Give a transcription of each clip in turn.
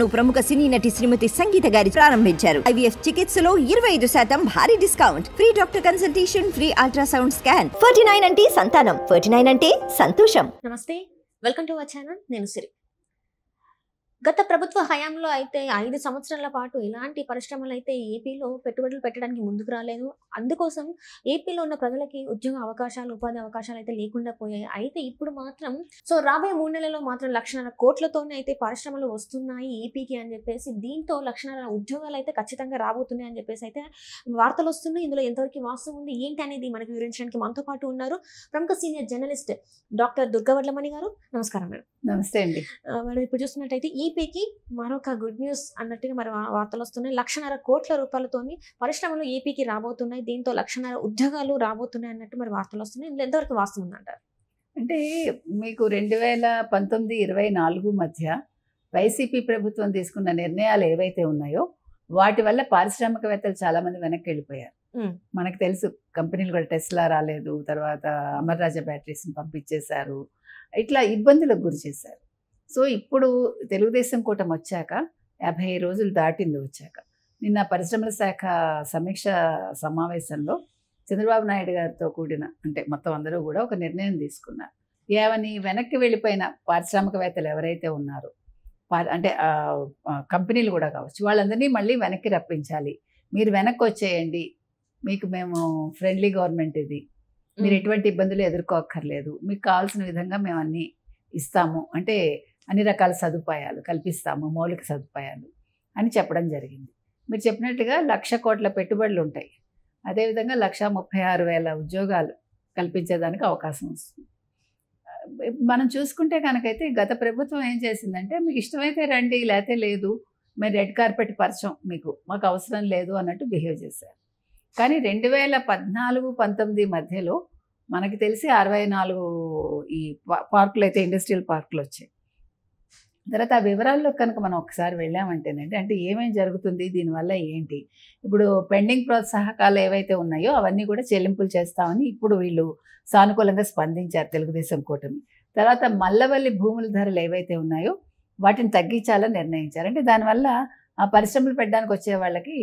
ప్రముఖ సినీ నటి శ్రీమతి సంగీత గారి ప్రారంభించారు. IVF చికిత్సలో 25% భారీ discount, free doctor consultation, free ultrasound scan. 49 అంటే సంతానం, 49 అంటే సంతోషం. నమస్తే, వెల్కమ్ టు అవర్ ఛానల్. నేను సిరి. గత ప్రభుత్వ హయాంలో అయితే 5 సంవత్సరాల పాటు ఇలాంటి పరిశ్రమలు అయితే ఏపీలో పెట్టుబడులు పెట్టడానికి ముందుకు రాలేదు. అందుకోసం ఏపీలో ఉన్న ప్రజలకి ఉద్యోగ అవకాశాలు, ఉపాధి అవకాశాలు అయితే లేకుండా పోయాయి. అయితే ఇప్పుడు మాత్రం రాబోయే 3 నెలల్లో మాత్రం 1,00,000 కోట్లతోనే అయితే పరిశ్రమలు వస్తున్నాయి ఏపీకి అని చెప్పేసి, దీంతో 1,00,000 ఉద్యోగాలు అయితే ఖచ్చితంగా రాబోతున్నాయి అని చెప్పేసి అయితే వార్తలు వస్తున్నాయి. ఇందులో ఎంతవరకు వాస్తవం ఉంది ఏంటి అనేది మనకు వివరించడానికి మనతో పాటు ఉన్నారు ప్రముఖ సీనియర్ జర్నలిస్ట్ డాక్టర్ దుర్గవడ్లమణి గారు. నమస్కారం మేడం. నమస్తే అండి. మేడం, ఇప్పుడు చూస్తున్నట్టయితే ఏపీకి మరొక గుడ్ న్యూస్ అన్నట్టుగా మరి వార్తలు వస్తున్నాయి. 1,00,000 కోట్ల రూపాయలతోని పరిశ్రమలు ఏపీకి రాబోతున్నాయి, దీంతో 1,00,000 ఉద్యోగాలు రాబోతున్నాయి అన్నట్టు మరి వార్తలు వస్తున్నాయి. ఇందులో ఎంతవరకు వాస్తవం ఉందంటారు? అంటే మీకు 2019-24 మధ్య వైసీపీ ప్రభుత్వం తీసుకున్న నిర్ణయాలు ఏవైతే ఉన్నాయో వాటి వల్ల పారిశ్రామికవేత్తలు చాలా మంది వెనక్కి వెళ్ళిపోయారు. మనకు తెలుసు, కంపెనీలు కూడా టెస్లా రాలేదు, తర్వాత అమర్ రాజా బ్యాటరీస్ని పంపించేశారు, ఇట్లా ఇబ్బందులకు గురి చేశారు. సో ఇప్పుడు తెలుగుదేశం కూటమి వచ్చాక 50 రోజులు దాటింది. వచ్చాక నిన్న పరిశ్రమల శాఖ సమీక్ష సమావేశంలో చంద్రబాబు నాయుడు గారితో కూడిన, అంటే మొత్తం అందరూ కూడా ఒక నిర్ణయం తీసుకున్నారు. ఏమని, వెనక్కి వెళ్ళిపోయిన పారిశ్రామికవేత్తలు ఎవరైతే ఉన్నారో, అంటే కంపెనీలు కూడా కావచ్చు, వాళ్ళందరినీ మళ్ళీ వెనక్కి రప్పించాలి. మీరు వెనక్కి వచ్చేయండి, మీకు మేము ఫ్రెండ్లీ గవర్నమెంట్, ఇది మీరు ఎటువంటి ఇబ్బందులు ఎదుర్కోక్కర్లేదు, మీకు కావాల్సిన విధంగా మేము అన్నీ ఇస్తాము, అంటే అన్ని రకాల సదుపాయాలు కల్పిస్తాము, మౌలిక సదుపాయాలు అని చెప్పడం జరిగింది. మీరు చెప్పినట్టుగా 1,00,000 కోట్ల పెట్టుబడులు ఉంటాయి. అదేవిధంగా 1,36,000 ఉద్యోగాలు కల్పించేదానికి అవకాశం వస్తుంది. మనం చూసుకుంటే కనుకైతే గత ప్రభుత్వం ఏం చేసిందంటే, మీకు ఇష్టమైతే రండి, లేకపోతే లేదు, మీరు రెడ్ కార్పెట్ పరిచయం, మాకు అవసరం లేదు అన్నట్టు బిహేవ్ చేశారు. కానీ 2014-19 మధ్యలో మనకి తెలిసి 64 ఈ పార్కులు అయితే ఇండస్ట్రియల్ పార్కులు వచ్చాయి. తర్వాత ఆ వివరాల్లో కనుక మనం ఒకసారి వెళ్ళామంటేనండి, అంటే ఏమేమి జరుగుతుంది, దీనివల్ల ఏంటి, ఇప్పుడు పెండింగ్ ప్రోత్సాహకాలు ఏవైతే ఉన్నాయో అవన్నీ కూడా చెల్లింపులు చేస్తామని ఇప్పుడు వీళ్ళు సానుకూలంగా స్పందించారు తెలుగుదేశం కూటమి. తర్వాత మల్లవల్లి భూముల ధరలు ఏవైతే ఉన్నాయో వాటిని తగ్గించాలని నిర్ణయించారు. అంటే దానివల్ల ఆ పరిశ్రమలు పెట్టడానికి వచ్చే వాళ్ళకి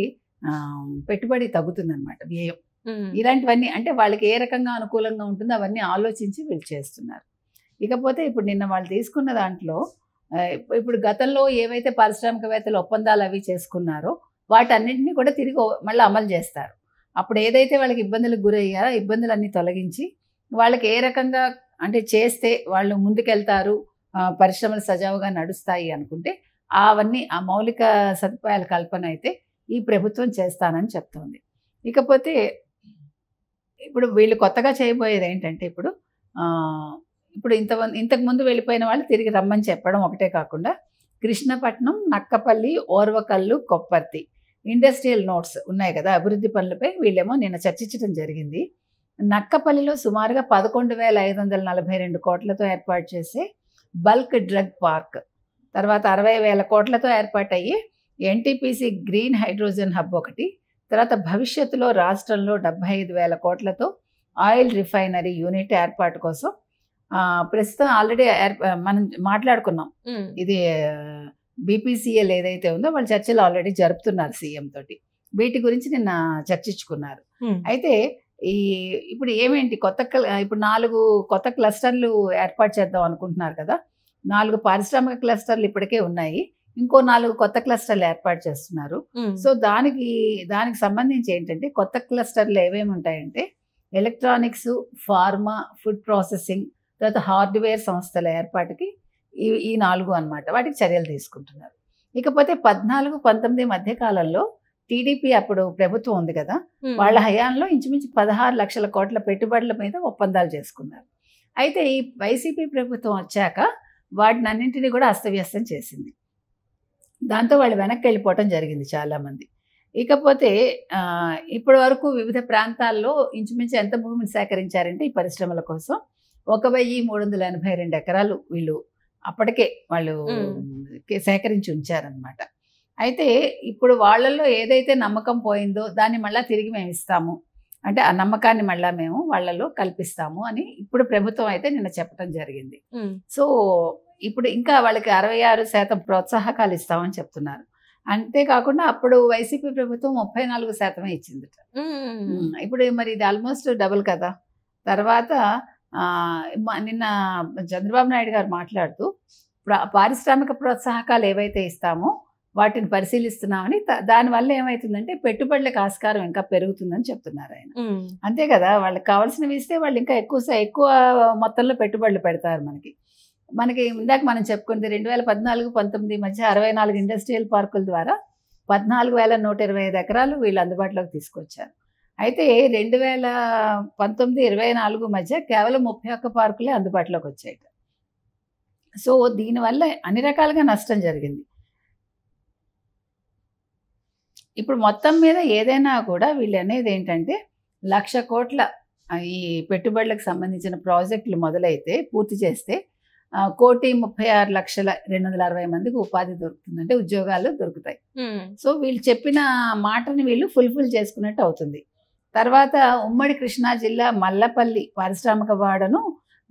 పెట్టుబడి తగ్గుతుందన్నమాట, వ్యయం. ఇలాంటివన్నీ అంటే వాళ్ళకి ఏ రకంగా అనుకూలంగా ఉంటుందో అవన్నీ ఆలోచించి వీళ్ళు చేస్తున్నారు. ఇకపోతే ఇప్పుడు నిన్న వాళ్ళు తీసుకున్న దాంట్లో, ఇప్పుడు గతంలో ఏవైతే పారిశ్రామికవేత్తలు ఒప్పందాలు అవి చేసుకున్నారో వాటన్నింటినీ కూడా తిరిగి మళ్ళీ అమలు చేస్తారు. అప్పుడు ఏదైతే వాళ్ళకి ఇబ్బందులకు గురయ్యారో ఇబ్బందులన్నీ తొలగించి వాళ్ళకి ఏ రకంగా అంటే చేస్తే వాళ్ళు ముందుకెళ్తారు, పరిశ్రమలు సజావుగా నడుస్తాయి అనుకుంటే అవన్నీ ఆ మౌలిక సదుపాయాల కల్పన అయితే ఈ ప్రభుత్వం చేస్తానని చెప్తోంది. ఇకపోతే ఇప్పుడు వీళ్ళు కొత్తగా చేయబోయేది ఏంటంటే, ఇప్పుడు ఇంతకు ముందు వెళ్ళిపోయిన వాళ్ళు తిరిగి రమ్మని చెప్పడం ఒకటే కాకుండా, కృష్ణపట్నం, నక్కపల్లి, ఓర్వకల్లు, కొప్పర్తి ఇండస్ట్రియల్ నోట్స్ ఉన్నాయి కదా, అభివృద్ధి పనులపై వీళ్ళేమో నిన్న చర్చించడం జరిగింది. నక్కపల్లిలో సుమారుగా 11,542 కోట్లతో ఏర్పాటు చేసే బల్క్ డ్రగ్ పార్క్, తర్వాత 60,000 కోట్లతో ఏర్పాటయ్యే NTPC గ్రీన్ హైడ్రోజన్ హబ్ ఒకటి, తర్వాత భవిష్యత్తులో రాష్ట్రంలో 75,000 కోట్లతో ఆయిల్ రిఫైనరీ యూనిట్ ఏర్పాటు కోసం ప్రస్తుతం ఆల్రెడీ మనం మాట్లాడుకున్నాం. ఇది BPCL ఏదైతే ఉందో వాళ్ళు చర్చలు ఆల్రెడీ జరుపుతున్నారు సీఎం తోటి, వీటి గురించి నిన్న చర్చించుకున్నారు. అయితే ఇప్పుడు ఏమేంటి ఇప్పుడు 4 కొత్త క్లస్టర్లు ఏర్పాటు చేద్దాం అనుకుంటున్నారు కదా. 4 పారిశ్రామిక క్లస్టర్లు ఇప్పటికే ఉన్నాయి, ఇంకో 4 కొత్త క్లస్టర్లు ఏర్పాటు చేస్తున్నారు. సో దానికి సంబంధించి ఏంటంటే, కొత్త క్లస్టర్లు ఏమేమి ఉంటాయంటే ఎలక్ట్రానిక్స్, ఫార్మా, ఫుడ్ ప్రాసెసింగ్, తర్వాత హార్డ్వేర్ సంస్థల ఏర్పాటుకి ఈ 4 అన్నమాట, వాటికి చర్యలు తీసుకుంటున్నారు. ఇకపోతే 14-19 మధ్య కాలంలో టీడీపీ అప్పుడు ప్రభుత్వం ఉంది కదా, వాళ్ళ హయాంలో ఇంచుమించు 16 లక్షల కోట్ల పెట్టుబడుల మీద ఒప్పందాలు చేసుకున్నారు. అయితే ఈ వైసీపీ ప్రభుత్వం వచ్చాక వాటిని అన్నింటినీ కూడా అస్తవ్యస్తం చేసింది. దాంతో వాళ్ళు వెనక్కి వెళ్ళిపోవటం జరిగింది చాలామంది. ఇకపోతే ఇప్పటి వరకు వివిధ ప్రాంతాల్లో ఇంచుమించు ఎంత భూమిని సేకరించారంటే ఈ పరిశ్రమల కోసం 1,382 ఎకరాలు వీళ్ళు అప్పటికే వాళ్ళు సేకరించి ఉంచారనమాట. అయితే ఇప్పుడు వాళ్ళల్లో ఏదైతే నమ్మకం పోయిందో దాన్ని మళ్ళీ తిరిగి మేము ఇస్తాము, అంటే ఆ నమ్మకాన్ని మళ్ళీ మేము వాళ్ళలో కల్పిస్తాము అని ఇప్పుడు ప్రభుత్వం అయితే నిన్న చెప్పడం జరిగింది. సో ఇప్పుడు ఇంకా వాళ్ళకి 66% ప్రోత్సాహకాలు ఇస్తామని చెప్తున్నారు. అంతేకాకుండా అప్పుడు వైసీపీ ప్రభుత్వం 34% ఇచ్చిందట. ఇప్పుడు మరి ఇది ఆల్మోస్ట్ డబుల్ కదా. తర్వాత నిన్న చంద్రబాబు నాయుడు గారు మాట్లాడుతూ పారిశ్రామిక ప్రోత్సాహకాలు ఏవైతే ఇస్తామో వాటిని పరిశీలిస్తున్నామని, దానివల్ల ఏమవుతుందంటే పెట్టుబడులకు ఆస్కారం ఇంకా పెరుగుతుందని చెప్తున్నారు ఆయన. అంతే కదా, వాళ్ళకి కావాల్సినవి ఇస్తే వాళ్ళు ఇంకా ఎక్కువ మొత్తంలో పెట్టుబడులు పెడతారు. మనకి ఇందాక మనం చెప్పుకుంది 2014-19 మధ్య 64 ఇండస్ట్రియల్ పార్కుల ద్వారా 14,125 ఎకరాలు వీళ్ళు అందుబాటులోకి తీసుకొచ్చారు. అయితే 2019-24 మధ్య కేవలం 31 పార్కులే అందుబాటులోకి వచ్చాయి. సో దీనివల్ల అన్ని రకాలుగా నష్టం జరిగింది. ఇప్పుడు మొత్తం మీద ఏదైనా కూడా వీళ్ళు అనేది ఏంటంటే 1,00,000 కోట్ల ఈ పెట్టుబడులకు సంబంధించిన ప్రాజెక్టులు మొదలైతే పూర్తి చేస్తే 1,36,260 మందికి ఉపాధి దొరుకుతుంది, అంటే ఉద్యోగాలు దొరుకుతాయి. సో వీళ్ళు చెప్పిన మాటని వీళ్ళు ఫుల్ఫిల్ చేసుకున్నట్టు అవుతుంది. తర్వాత ఉమ్మడి కృష్ణా జిల్లా మల్లపల్లి పారిశ్రామిక వాడను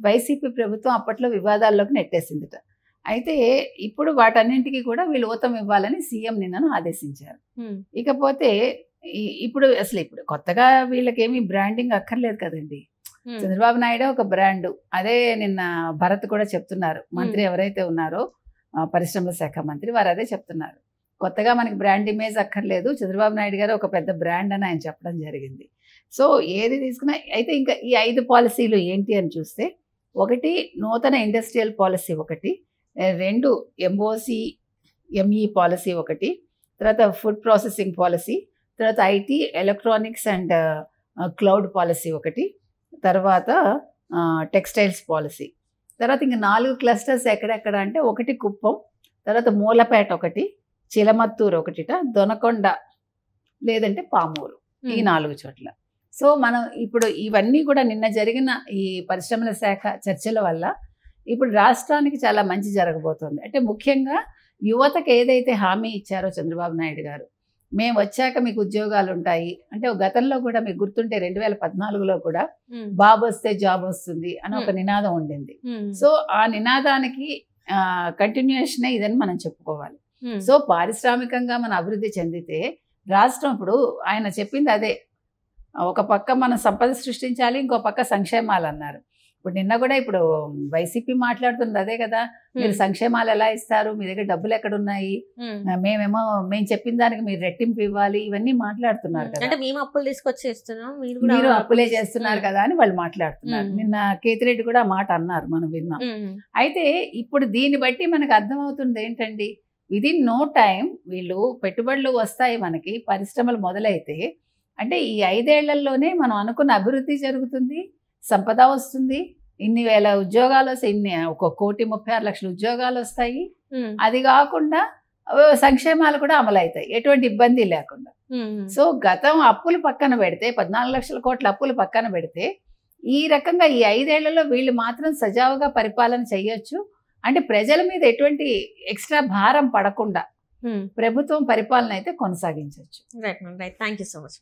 వైసీపీ ప్రభుత్వం అప్పట్లో వివాదాల్లోకి నెట్టేసిందిట. అయితే ఇప్పుడు వాటన్నింటికి కూడా వీళ్ళు ఊతం ఇవ్వాలని సీఎం నిన్నను ఆదేశించారు. ఇకపోతే ఇప్పుడు కొత్తగా వీళ్ళకేమీ బ్రాండింగ్ అక్కర్లేదు కదండి. చంద్రబాబు నాయుడు ఒక బ్రాండ్, అదే నిన్న భరత్ కూడా చెప్తున్నారు. మంత్రి ఎవరైతే ఉన్నారో పరిశ్రమల శాఖ మంత్రి, వారు అదే చెప్తున్నారు. కొత్తగా మనకి బ్రాండ్ ఇమేజ్ అక్కర్లేదు, చంద్రబాబు నాయుడు గారు ఒక పెద్ద బ్రాండ్ అని ఆయన చెప్పడం జరిగింది. సో ఏది తీసుకున్నా అయితే ఇంకా ఈ 5 పాలసీలు ఏంటి అని చూస్తే, 1 నూతన industrial policy, 2 MSME policy, తర్వాత ఫుడ్ ప్రాసెసింగ్ పాలసీ, తర్వాత IT electronics and cloud policy, తర్వాత టెక్స్టైల్స్ పాలసీ, తర్వాత ఇంకా 4 క్లస్టర్స్ ఎక్కడెక్కడ అంటే 1 కుప్పం, తర్వాత మూలపేట, చిలమత్తూరు, దొనకొండ లేదంటే పామూరు, ఈ 4 చోట్ల. సో మనం ఇప్పుడు ఇవన్నీ కూడా నిన్న జరిగిన ఈ పరిశ్రమల శాఖ చర్చల వల్ల ఇప్పుడు రాష్ట్రానికి చాలా మంచి జరగబోతోంది. అంటే ముఖ్యంగా యువతకు ఏదైతే హామీ ఇచ్చారో చంద్రబాబు నాయుడు గారు, మేము వచ్చాక మీకు ఉద్యోగాలు ఉంటాయి అంటే, గతంలో కూడా మీకు గుర్తుంటే 2014లో కూడా బాబు వస్తే జాబ్ వస్తుంది అని ఒక నినాదం ఉండింది. సో ఆ నినాదానికి కంటిన్యూషనే ఇదని మనం చెప్పుకోవాలి. సో పారిశ్రామికంగా మనం అభివృద్ధి చెందితే రాష్ట్రం, ఇప్పుడు ఆయన చెప్పింది అదే, ఒక పక్క మనం సంపద సృష్టించాలి, ఇంకో పక్క సంక్షేమాలు అన్నారు. ఇప్పుడు నిన్న కూడా ఇప్పుడు వైసీపీ మాట్లాడుతుంది అదే కదా, మీరు సంక్షేమాలు ఎలా ఇస్తారు, మీ దగ్గర డబ్బులు ఎక్కడున్నాయి, మేము చెప్పిన దానికి మీరు రెట్టింపు ఇవ్వాలి, ఇవన్నీ మాట్లాడుతున్నారు కదా. అంటే మేము అప్పులు తీసుకొచ్చి ఇస్తున్నాం, మీరు అప్పులే చేస్తున్నారు కదా అని వాళ్ళు మాట్లాడుతున్నారు. నిన్న కేతిరెడ్డి కూడా మాట అన్నారు, మనం విన్నాం. అయితే ఇప్పుడు దీన్ని బట్టి మనకు అర్థమవుతుంది ఏంటండి, విదిన్ నో టైం వీళ్ళు పెట్టుబడులు వస్తాయి, మనకి పరిశ్రమలు మొదలైతే, అంటే ఈ 5 ఏళ్లలోనే మనం అనుకున్న అభివృద్ధి జరుగుతుంది, సంపద వస్తుంది, ఇన్ని వేల ఉద్యోగాలు వస్తాయి, 1,36,00,000 ఉద్యోగాలు వస్తాయి. అది కాకుండా సంక్షేమాలు కూడా అమలవుతాయి ఎటువంటి ఇబ్బంది లేకుండా. సో గతం అప్పులు పక్కన పెడితే, 14 లక్షల కోట్ల అప్పులు పక్కన పెడితే, ఈ రకంగా ఈ 5 ఏళ్లలో వీళ్ళు మాత్రం సజావుగా పరిపాలన చేయొచ్చు. అంటే ప్రజల మీద ఎటువంటి ఎక్స్ట్రా భారం పడకుండా ప్రభుత్వం పరిపాలన అయితే కొనసాగించవచ్చు. Right ma'am, right. Thank you so much.